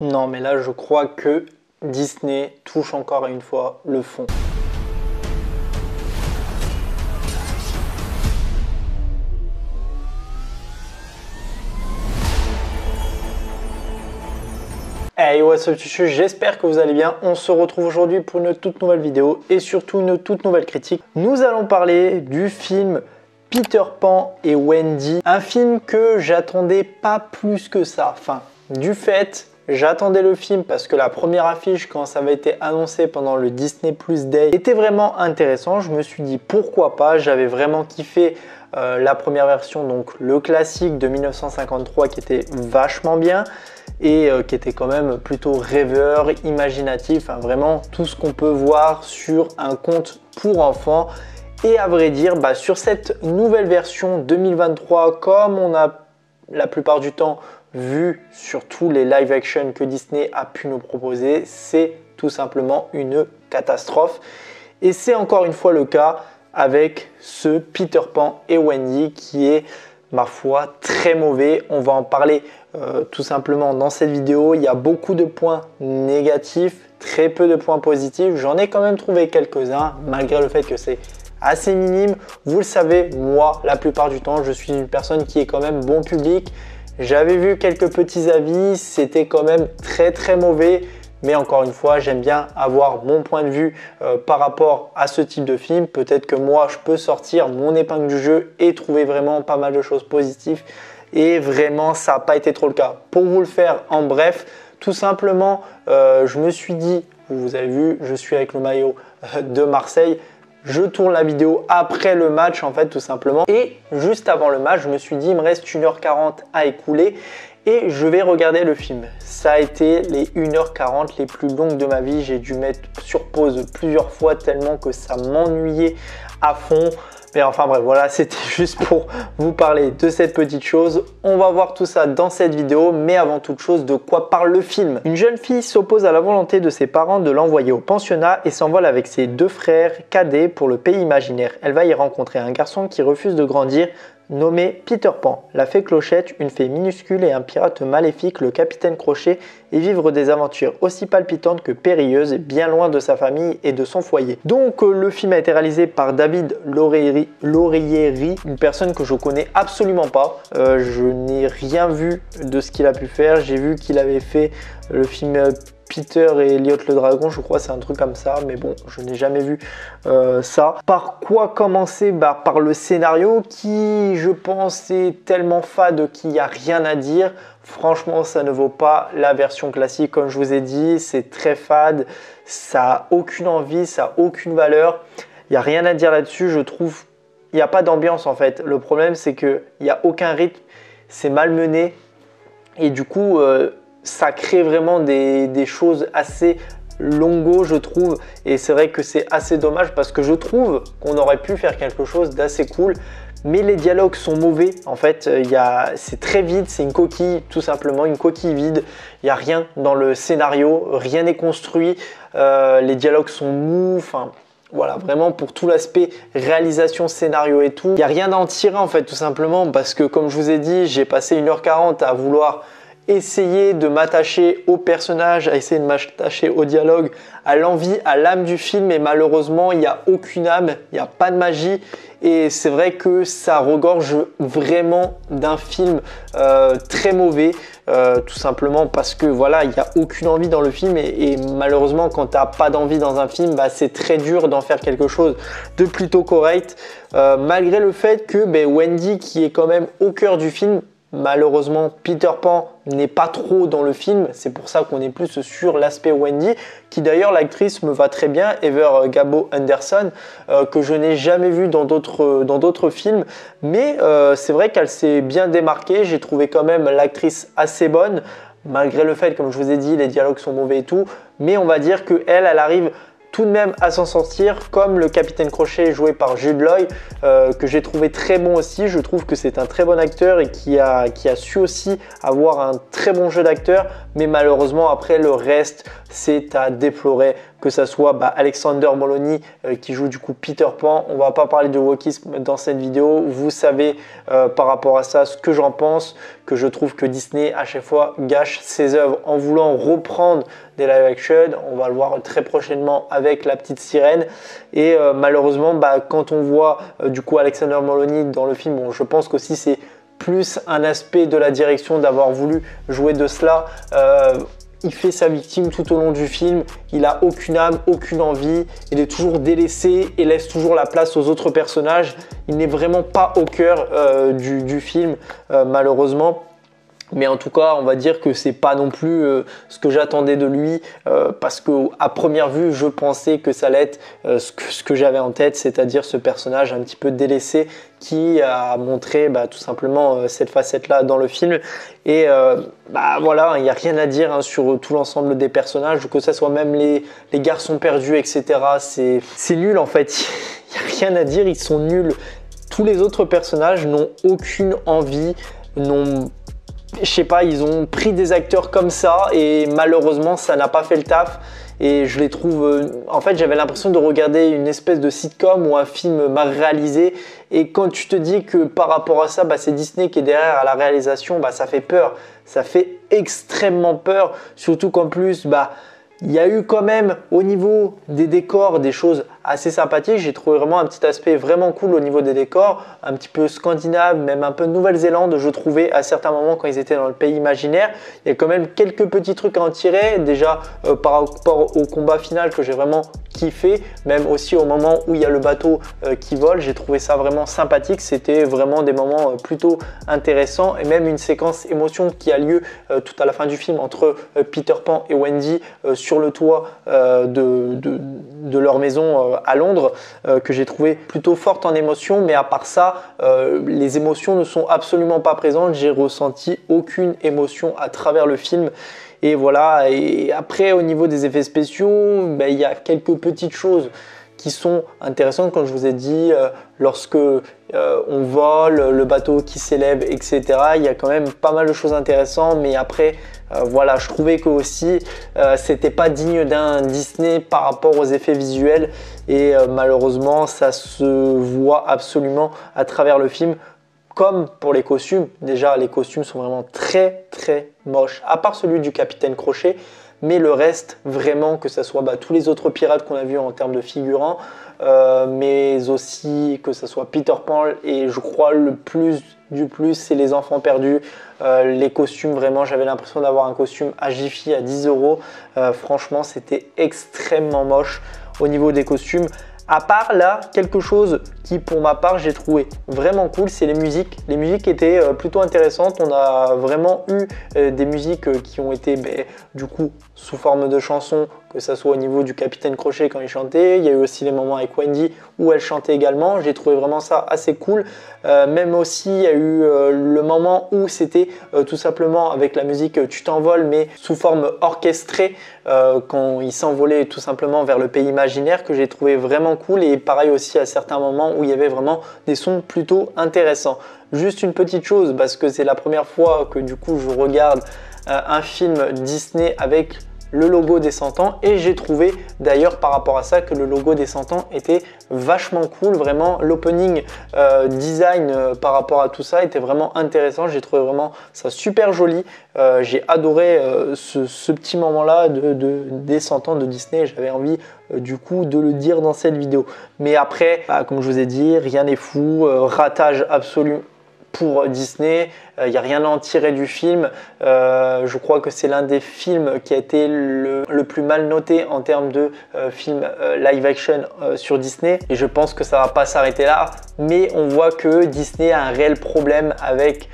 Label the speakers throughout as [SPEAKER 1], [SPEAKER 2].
[SPEAKER 1] Non, mais là, je crois que Disney touche encore une fois le fond. Hey, what's up, j'espère que vous allez bien. On se retrouve aujourd'hui pour une toute nouvelle vidéo et surtout une toute nouvelle critique. Nous allons parler du film Peter Pan et Wendy, un film que j'attendais pas plus que ça. Enfin, du fait, j'attendais le film parce que la première affiche, quand ça avait été annoncé pendant le Disney Plus Day, était vraiment intéressant. Je me suis dit pourquoi pas, j'avais vraiment kiffé la première version, donc le classique de 1953 qui était vachement bien et qui était quand même plutôt rêveur, imaginatif, enfin, vraiment tout ce qu'on peut voir sur un conte pour enfants. Et à vrai dire, sur cette nouvelle version 2023, comme on a la plupart du temps vu sur tous les live action que Disney a pu nous proposer, c'est tout simplement une catastrophe. Et c'est encore une fois le cas avec ce Peter Pan et Wendy qui est, ma foi, très mauvais. On va en parler tout simplement dans cette vidéo. Il y a beaucoup de points négatifs, très peu de points positifs. J'en ai quand même trouvé quelques-uns, malgré le fait que c'est assez minime. Vous le savez, moi, la plupart du temps, je suis une personne qui est quand même bon public. J'avais vu quelques petits avis, c'était quand même très mauvais. Mais encore une fois, j'aime bien avoir mon point de vue par rapport à ce type de film. Peut-être que moi, je peux sortir mon épingle du jeu et trouver vraiment pas mal de choses positives. Et vraiment, ça n'a pas été trop le cas. Pour vous le faire en bref, tout simplement, je me suis dit, vous avez vu, je suis avec le maillot de Marseille. Je tourne la vidéo après le match, en fait, tout simplement. Et juste avant le match, je me suis dit, il me reste 1h40 à écouler. Et je vais regarder le film. Ça a été les 1h40 les plus longues de ma vie. J'ai dû mettre sur pause plusieurs fois tellement que ça m'ennuyait à fond. Mais enfin bref, voilà, c'était juste pour vous parler de cette petite chose. On va voir tout ça dans cette vidéo, mais avant toute chose, de quoi parle le film? Une jeune fille s'oppose à la volonté de ses parents de l'envoyer au pensionnat et s'envole avec ses deux frères cadets pour le pays imaginaire. Elle va y rencontrer un garçon qui refuse de grandir, nommé Peter Pan, la fée Clochette, une fée minuscule et un pirate maléfique, le capitaine Crochet, et vivre des aventures aussi palpitantes que périlleuses, bien loin de sa famille et de son foyer. Donc le film a été réalisé par David Laurieri, une personne que je connais absolument pas. Je n'ai rien vu de ce qu'il a pu faire. J'ai vu qu'il avait fait le film Peter et Elliot le dragon, je crois, c'est un truc comme ça, mais bon, je n'ai jamais vu ça. Par quoi commencer? Par le scénario qui, je pense, est tellement fade qu'il n'y a rien à dire. Franchement, ça ne vaut pas la version classique, comme je vous ai dit, c'est très fade, ça n'a aucune envie, ça n'a aucune valeur. Il n'y a rien à dire là-dessus, je trouve. Il n'y a pas d'ambiance en fait. Le problème, c'est qu'il n'y a aucun rythme, c'est mal mené et du coup, ça crée vraiment des choses assez longo, je trouve, et c'est vrai que c'est assez dommage parce que je trouve qu'on aurait pu faire quelque chose d'assez cool, mais les dialogues sont mauvais. En fait, c'est très vide, c'est une coquille, tout simplement, une coquille vide. Il n'y a rien dans le scénario, rien n'est construit, les dialogues sont mous, enfin... Voilà, vraiment pour tout l'aspect réalisation, scénario et tout. Il n'y a rien à en tirer en fait, tout simplement, parce que comme je vous ai dit, j'ai passé 1h40 à vouloir essayer de m'attacher au personnage, à essayer de m'attacher au dialogue, à l'envie, à l'âme du film, et malheureusement il n'y a aucune âme, il n'y a pas de magie, et c'est vrai que ça regorge vraiment d'un film très mauvais, tout simplement parce que voilà, il n'y a aucune envie dans le film, et malheureusement quand tu n'as pas d'envie dans un film, c'est très dur d'en faire quelque chose de plutôt correct, malgré le fait que Wendy, qui est quand même au cœur du film, malheureusement, Peter Pan n'est pas trop dans le film, c'est pour ça qu'on est plus sur l'aspect Wendy, qui d'ailleurs l'actrice me va très bien, Heather Gabbo Henderson, que je n'ai jamais vu dans d'autres films, mais c'est vrai qu'elle s'est bien démarquée, j'ai trouvé quand même l'actrice assez bonne, malgré le fait, comme je vous ai dit, les dialogues sont mauvais et tout, mais on va dire qu'elle arrive tout de même à s'en sortir, comme le capitaine Crochet joué par Jude Law, que j'ai trouvé très bon aussi. Je trouve que c'est un très bon acteur et qui a su aussi avoir un très bon jeu d'acteur, mais malheureusement après le reste c'est à déplorer que ça soit Alexander Molony qui joue du coup Peter Pan. On va pas parler de wokisme dans cette vidéo. Vous savez par rapport à ça ce que j'en pense, que je trouve que Disney à chaque fois gâche ses œuvres en voulant reprendre des live action. On va le voir très prochainement avec La Petite Sirène. Et malheureusement, quand on voit du coup Alexander Molony dans le film, bon, je pense qu'aussi c'est plus un aspect de la direction d'avoir voulu jouer de cela. Il fait sa victime tout au long du film, il a aucune âme, aucune envie, il est toujours délaissé et laisse toujours la place aux autres personnages. Il n'est vraiment pas au cœur du film, malheureusement. Mais en tout cas, on va dire que c'est pas non plus ce que j'attendais de lui parce qu'à première vue, je pensais que ça allait être ce que j'avais en tête, c'est-à-dire ce personnage un petit peu délaissé qui a montré tout simplement cette facette-là dans le film. Et voilà, il n'y a rien à dire sur tout l'ensemble des personnages, que ce soit même les garçons perdus, etc. C'est nul en fait, il n'y a rien à dire, ils sont nuls. Tous les autres personnages n'ont aucune envie, je sais pas, ils ont pris des acteurs comme ça et malheureusement ça n'a pas fait le taf et je les trouve, en fait j'avais l'impression de regarder une espèce de sitcom ou un film mal réalisé et quand tu te dis que par rapport à ça c'est Disney qui est derrière à la réalisation, ça fait peur, ça fait extrêmement peur, surtout qu'en plus il y a eu quand même au niveau des décors des choses assez sympathiques. J'ai trouvé vraiment un petit aspect vraiment cool au niveau des décors, un petit peu scandinave, même un peu Nouvelle-Zélande, je trouvais à certains moments quand ils étaient dans le pays imaginaire. Il y a quand même quelques petits trucs à en tirer, déjà par rapport au combat final que j'ai vraiment kiffé, même aussi au moment où il y a le bateau qui vole, j'ai trouvé ça vraiment sympathique. C'était vraiment des moments plutôt intéressants et même une séquence émotion qui a lieu tout à la fin du film entre Peter Pan et Wendy sur le toit de leur maison à Londres, que j'ai trouvé plutôt forte en émotion, mais à part ça, les émotions ne sont absolument pas présentes. J'ai ressenti aucune émotion à travers le film. Et voilà, et après au niveau des effets spéciaux, il y a quelques petites choses qui sont intéressantes, comme je vous ai dit, lorsque on vole, le bateau qui s'élève, etc. Il y a quand même pas mal de choses intéressantes, mais après, voilà, je trouvais que aussi c'était pas digne d'un Disney par rapport aux effets visuels et malheureusement ça se voit absolument à travers le film. Comme pour les costumes, déjà les costumes sont vraiment très très moches, à part celui du Capitaine Crochet, mais le reste vraiment, que ce soit tous les autres pirates qu'on a vus en termes de figurants, mais aussi que ce soit Peter Pan et je crois le plus du plus c'est les enfants perdus. Les costumes, vraiment j'avais l'impression d'avoir un costume à Jiffy à 10 €. Franchement c'était extrêmement moche au niveau des costumes. À part là, quelque chose qui pour ma part j'ai trouvé vraiment cool, c'est les musiques. Les musiques étaient plutôt intéressantes. On a vraiment eu des musiques qui ont été du coup sous forme de chansons, que ce soit au niveau du Capitaine Crochet quand il chantait. Il y a eu aussi les moments avec Wendy où elle chantait également. J'ai trouvé vraiment ça assez cool. Même aussi il y a eu le moment où c'était tout simplement avec la musique Tu t'envoles mais sous forme orchestrée quand il s'envolait tout simplement vers le pays imaginaire, que j'ai trouvé vraiment cool. Et pareil aussi à certains moments où il y avait vraiment des sons plutôt intéressants. Juste une petite chose, parce que c'est la première fois que du coup je regarde un film Disney avec le logo des 100 ans et j'ai trouvé d'ailleurs par rapport à ça que le logo des 100 ans était vachement cool. Vraiment l'opening design par rapport à tout ça était vraiment intéressant. J'ai trouvé vraiment ça super joli. J'ai adoré ce petit moment là des 100 ans de Disney. J'avais envie du coup de le dire dans cette vidéo, mais après comme je vous ai dit, rien n'est fou, ratage absolu pour Disney. Il n'y a rien à en tirer du film. Je crois que c'est l'un des films qui a été le plus mal noté en termes de film live action sur Disney. Et je pense que ça ne va pas s'arrêter là. Mais on voit que Disney a un réel problème avec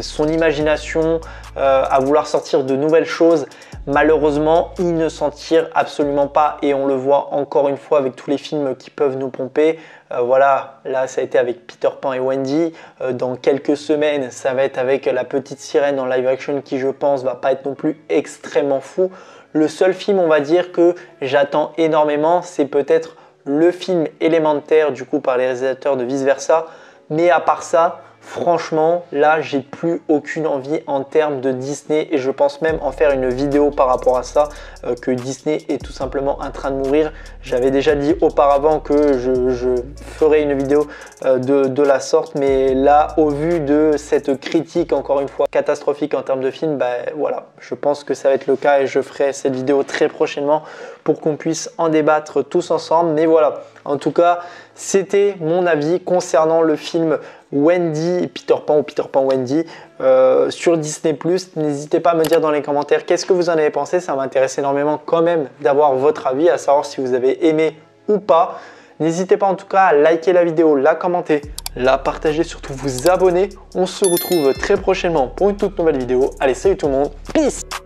[SPEAKER 1] son imagination, à vouloir sortir de nouvelles choses. Malheureusement, il ne s'en tire absolument pas et on le voit encore une fois avec tous les films qui peuvent nous pomper. Voilà, là ça a été avec Peter Pan et Wendy. Dans quelques semaines, ça va être avec La Petite Sirène en live action qui je pense va pas être non plus extrêmement fou. Le seul film on va dire que j'attends énormément, c'est peut-être le film Élémentaire du coup par les réalisateurs de Vice Versa. Mais à part ça, Franchement, là, j'ai plus aucune envie en termes de Disney et je pense même en faire une vidéo par rapport à ça, que Disney est tout simplement en train de mourir. J'avais déjà dit auparavant que je ferais une vidéo de la sorte, mais là, au vu de cette critique, encore une fois, catastrophique en termes de film, voilà, je pense que ça va être le cas et je ferai cette vidéo très prochainement pour qu'on puisse en débattre tous ensemble. Mais voilà, en tout cas, c'était mon avis concernant le film Wendy, Peter Pan ou Peter Pan Wendy sur Disney+. N'hésitez pas à me dire dans les commentaires qu'est-ce que vous en avez pensé. Ça m'intéresse énormément quand même d'avoir votre avis, à savoir si vous avez aimé ou pas. N'hésitez pas en tout cas à liker la vidéo, la commenter, la partager, surtout vous abonner. On se retrouve très prochainement pour une toute nouvelle vidéo. Allez, salut tout le monde, peace!